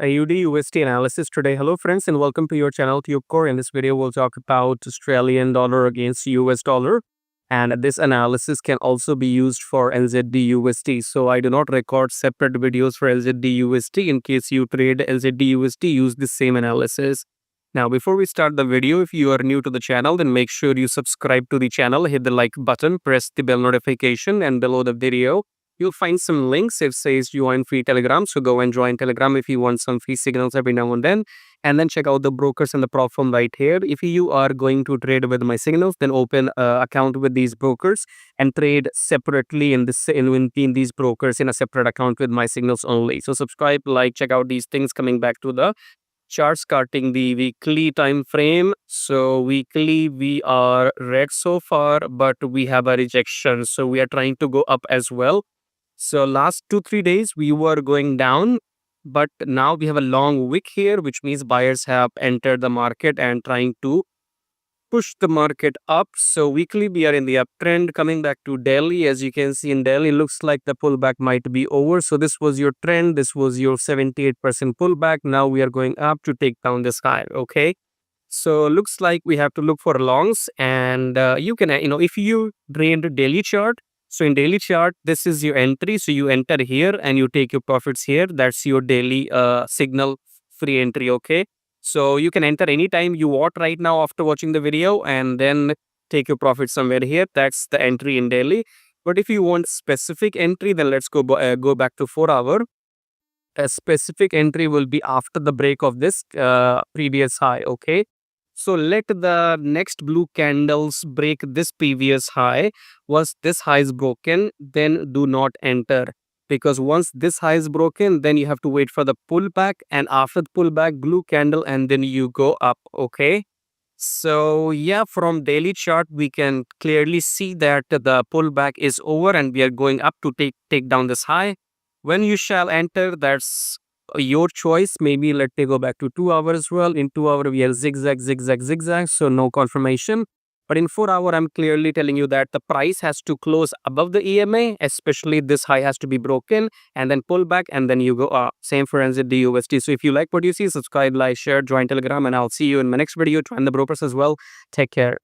AUDUSD analysis today. Hello friends and welcome to your channel TubeCore. In this video we'll talk about Australian dollar against US dollar, and this analysis can also be used for nzdusd. So I do not record separate videos for nzdusd. In case you trade nzdusd, use the same analysis. Now before we start the video, if you are new to the channel, then make sure you subscribe to the channel, hit the like button, press the bell notification, and below the video you'll find some links. It says join free Telegram. So go and join Telegram if you want some free signals every now and then. And then check out the brokers and the platform right here. If you are going to trade with my signals, then open an account with these brokers and trade separately in these brokers in a separate account with my signals only. So subscribe, like, check out these things. Coming back to the charts, starting the weekly time frame. So weekly we are red so far, but we have a rejection. So we are trying to go up as well. So last 2-3 days we were going down, but now we have a long wick here, which means buyers have entered the market and trying to push the market up. So weekly we are in the uptrend. Coming back to daily, as you can see in daily, looks like the pullback might be over. So this was your trend, this was your 78% pullback. Now we are going up to take down this high. Okay, so looks like we have to look for longs, and you can if you drain the daily chart. So in daily chart, this is your entry. So you enter here and you take your profits here. That's your daily signal free entry. Okay, so you can enter anytime you want right now after watching the video, and then take your profit somewhere here. That's the entry in daily. But if you want specific entry, then let's go back to 4-hour. A specific entry will be after the break of this previous high. Okay, so let the next blue candles break this previous high. Once this high is broken, then do not enter, because once this high is broken, then you have to wait for the pullback, and after the pullback, blue candle, and then you go up. Okay, so yeah, from daily chart we can clearly see that the pullback is over and we are going up to take down this high. When you shall enter, that's your choice. Maybe let me go back to 2 hours as well. In 2 hour we are zigzag, so no confirmation. But in 4 hour, I'm clearly telling you that the price has to close above the EMA, especially this high has to be broken, and then pull back, and then you go up. Same for nzdusd. So if you like what you see, subscribe, like, share, join Telegram, and I'll see you in my next video. Join the brokers as well. Take care.